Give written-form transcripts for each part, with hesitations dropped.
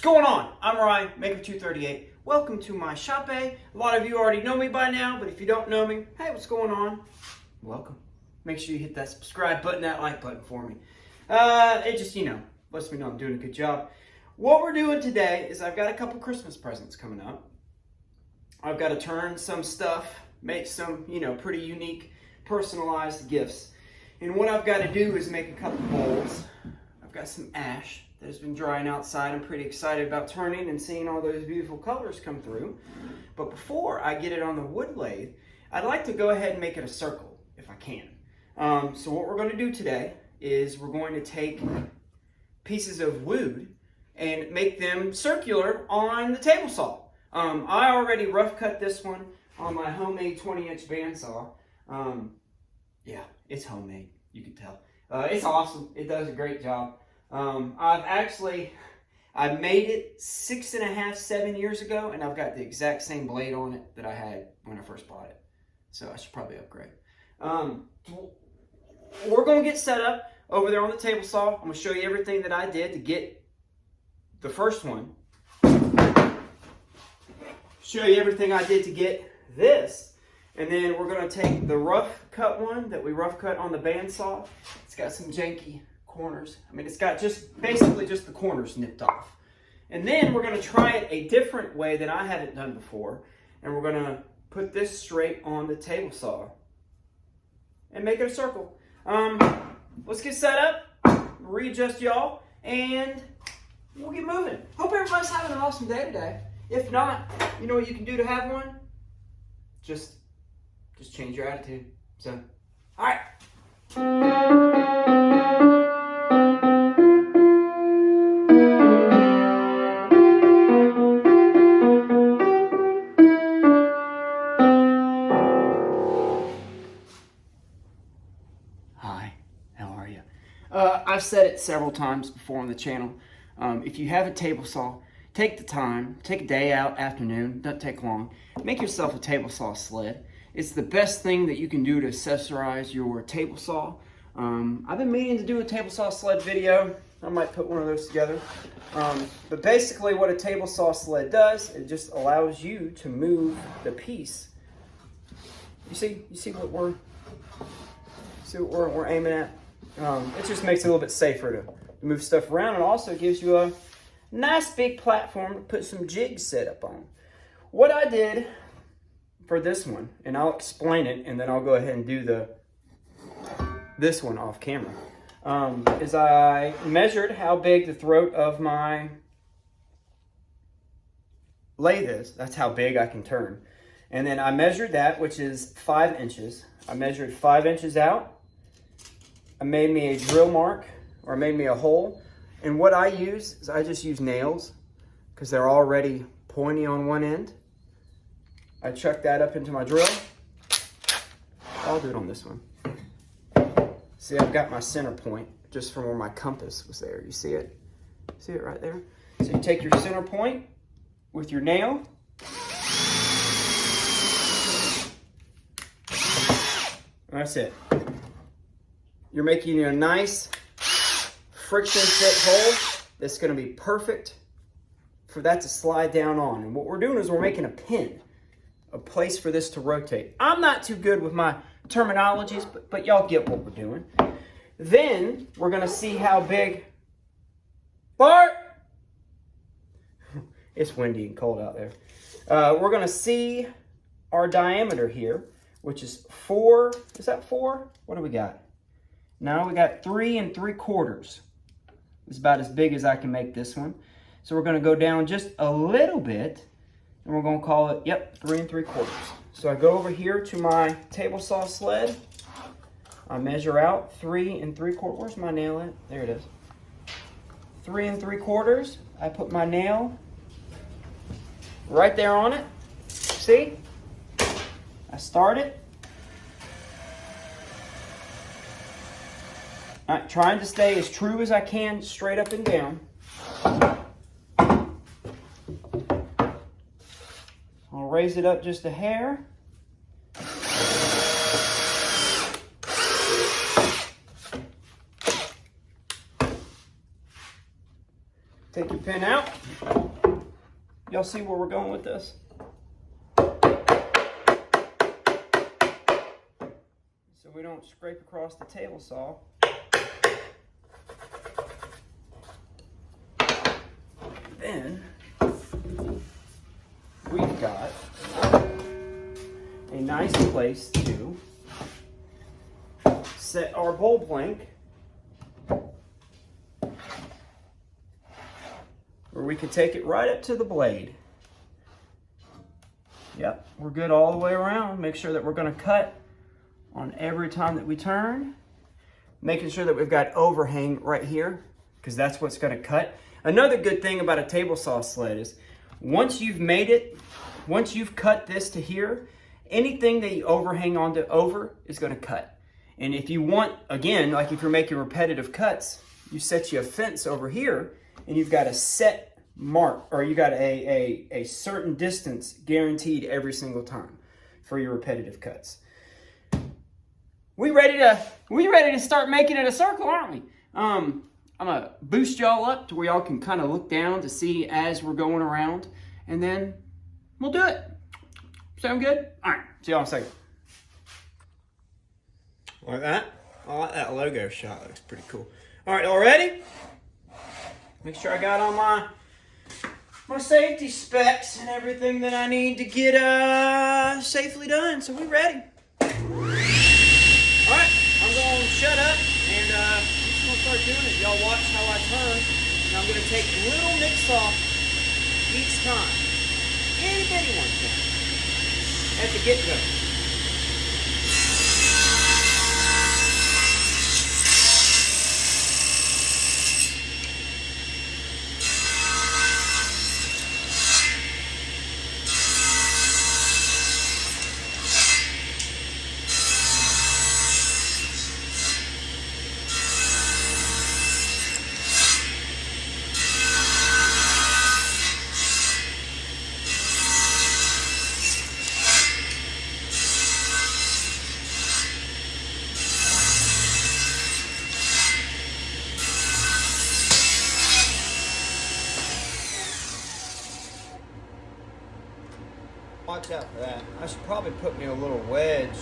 going on? I'm Ryan, Maker238. Welcome to my shop. A lot of you already know me by now, but if you don't know me, hey, what's going on? Welcome. Make sure you hit that subscribe button, that like button for me. It just, lets me know I'm doing a good job. What we're doing today is I've got a couple Christmas presents coming up. I've got to turn some stuff, make some, pretty unique, personalized gifts. And what I've got to do is make a couple bowls. I've got some ash that has been drying outside. I'm pretty excited about turning and seeing all those beautiful colors come through. But before I get it on the wood lathe, I'd like to go ahead and make it a circle if I can. So what we're going to do today is we're going to take pieces of wood and make them circular on the table saw. I already rough cut this one on my homemade 20-inch bandsaw. Yeah, it's homemade, you can tell. It's awesome. It does a great job. I made it 6.5, 7 years ago, and I've got the exact same blade on it that I had when I first bought it. So I should probably upgrade. We're going to get set up over there on the table saw. I'm going to show you everything that I did to get the first one. Show you everything I did to get this. And then we're going to take the rough cut one that we rough cut on the bandsaw. It's got some janky corners. It's got basically just the corners nipped off. And then we're going to try it a different way that I haven't done before. And we're going to put this straight on the table saw and make it a circle. Let's get set up, readjust y'all, and we'll get moving. Hope everybody's having an awesome day today. If not, you know what you can do to have one? Just change your attitude. So, all right. Hi, how are you? I've said it several times before on the channel. If you have a table saw, take the time, take a day out, afternoon, doesn't take long. Make yourself a table saw sled. It's the best thing that you can do to accessorize your table saw. I've been meaning to do a table saw sled video. I might put one of those together. But basically what a table saw sled does, it just allows you to move the piece. You see what we're aiming at? It just makes it a little bit safer to move stuff around, and also gives you a nice big platform to put some jigs set up on. What I did for this one, and I'll explain it, and then I'll go ahead and do this one off camera, is I measured how big the throat of my lathe is. That's how big I can turn. And then I measured that, which is 5 inches. I measured 5 inches out. I made me a drill mark, or made me a hole. And what I use is I just use nails because they're already pointy on one end. I chuck that up into my drill. I'll do it on this one. See, I've got my center point just from where my compass was there. You see it? See it right there? So you take your center point with your nail. That's it. You're making a nice friction fit hole that's going to be perfect for that to slide down on. And what we're doing is we're making a pin, a place for this to rotate. I'm not too good with my terminologies, but y'all get what we're doing. Then we're going to see how big... Bart! It's windy and cold out there. We're going to see our diameter here, which is 4. Is that 4? What do we got? Now we got 3 3/4. It's about as big as I can make this one. So we're going to go down just a little bit, and we're going to call it, 3 3/4. So I go over here to my table saw sled. I measure out 3 3/4. Where's my nail at? There it is. 3 3/4. I put my nail right there on it. See? I start it. All right, trying to stay as true as I can, straight up and down. I'll raise it up just a hair. Take your pin out. Y'all see where we're going with this? So we don't scrape across the table saw. Then we've got a nice place to set our bowl blank, where we can take it right up to the blade. Yep, we're good all the way around. Make sure that we're going to cut on every time that we turn. Making sure that we've got overhang right here, because that's what's going to cut. Another good thing about a table saw sled is once you've made it, once you've cut this to here, anything that you overhang onto over is going to cut. And if you want, again, like if you're making repetitive cuts, you set you a fence over here and you've got a set mark, or you got a certain distance guaranteed every single time for your repetitive cuts. We ready to start making it a circle, aren't we? I'm gonna boost y'all up to where y'all can kind of look down to see as we're going around, and then we'll do it. Sound good? All right, see y'all in a second. Like that? I like that logo shot, looks pretty cool. All right, all ready? Make sure I got all my safety specs and everything that I need to get safely done, so we ready. All right, I'm gonna shut up and I'm just gonna start doing it. Y'all watch how I turn, and I'm gonna take little nicks off each time. Itty bitty ones now, at the get-go. Watch out for that. I should probably put me a little wedge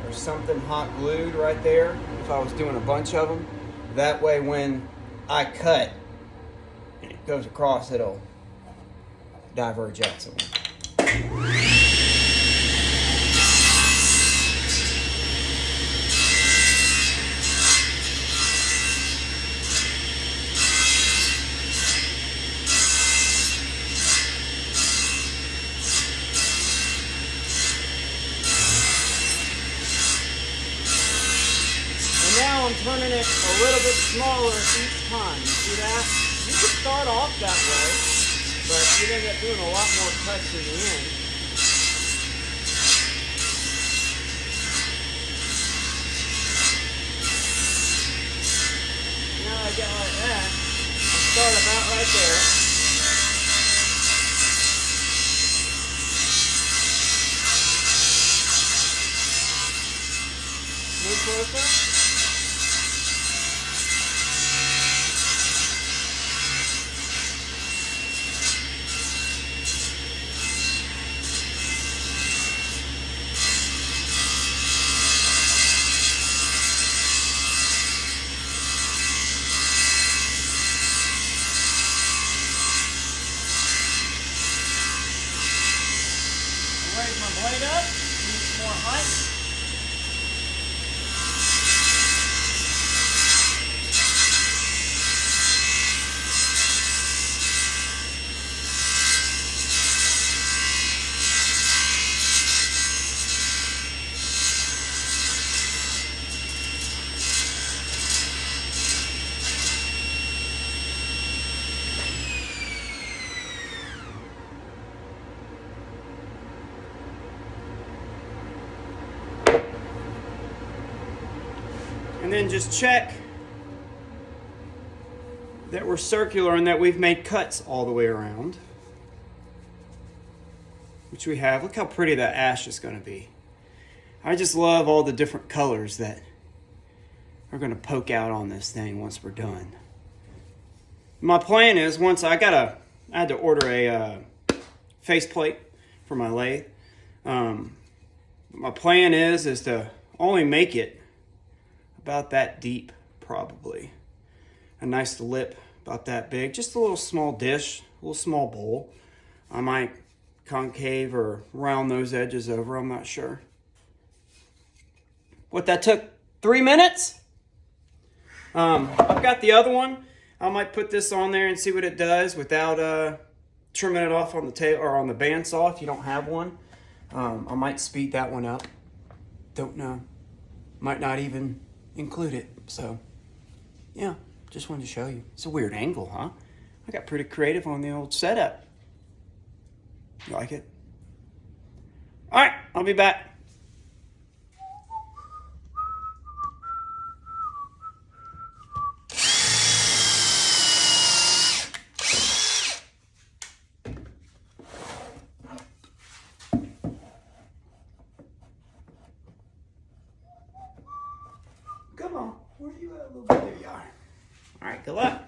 or something hot glued right there if I was doing a bunch of them. That way when I cut and it goes across, it'll diverge out somewhere. I'm turning it a little bit smaller each time. You see that? You could start off that way, but you'd end up doing a lot more cuts in the end. Now I get like that, I start about right there. Move closer. Raise my blade up, need some more height. And then just check that we're circular and that we've made cuts all the way around, which we have. Look how pretty that ash is going to be. I just love all the different colors that are going to poke out on this thing once we're done. my plan is I had to order a faceplate for my lathe. My plan is to only make it about that deep, probably. A nice lip about that big. Just a little small dish, a little small bowl. I might concave or round those edges over, I'm not sure. What, that took 3 minutes? I've got the other one. I might put this on there and see what it does without trimming it off on the tail or on the bandsaw if you don't have one. I might speed that one up. Don't know. Might not even include it. So, yeah, just wanted to show you. It's a weird angle, huh? I got pretty creative on the old setup. You like it? All right, I'll be back. Come on, where are you at, little bit? There you are. All right, good luck.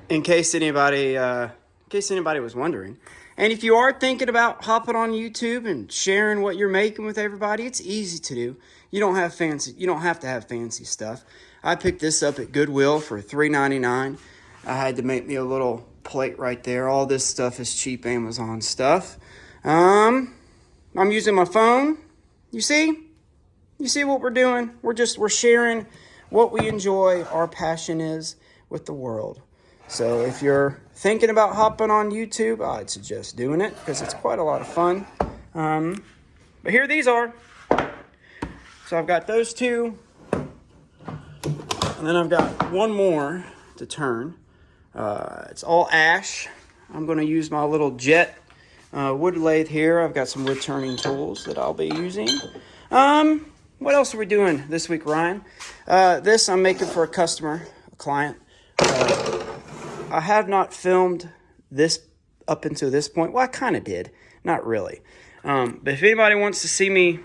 In case anybody was wondering, and if you are thinking about hopping on YouTube and sharing what you're making with everybody, it's easy to do. You don't have to have fancy stuff. I picked this up at Goodwill for $3.99. I had to make me a little plate right there. All this stuff is cheap Amazon stuff. I'm using my phone. You see what we're doing? We're sharing what we enjoy, our passion is with the world. So if you're thinking about hopping on YouTube, I'd suggest doing it because it's quite a lot of fun. But here these are. So I've got those two. And then I've got one more to turn. It's all ash. I'm going to use my little jet wood lathe here. I've got some wood turning tools that I'll be using. What else are we doing this week, Ryan? This I'm making for a customer, a client. I have not filmed this up until this point. Well, I kind of did. Not really. But if anybody wants to see me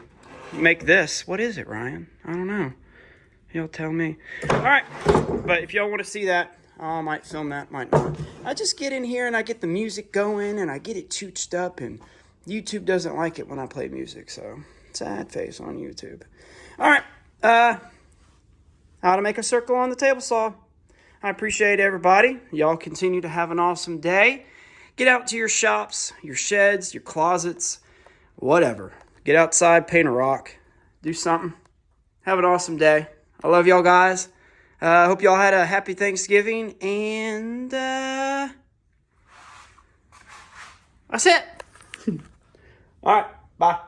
make this, what is it, Ryan? I don't know. You'll tell me. All right. But if y'all want to see that, I might film that, might not. I just get in here and I get the music going and I get it chooched up, and YouTube doesn't like it when I play music, so sad face on YouTube. All right. How to make a circle on the table saw. I appreciate everybody. Y'all continue to have an awesome day. Get out to your shops, your sheds, your closets, whatever. Get outside, paint a rock, do something. Have an awesome day. I love y'all guys. Hope y'all had a happy Thanksgiving, and that's it. All right, bye.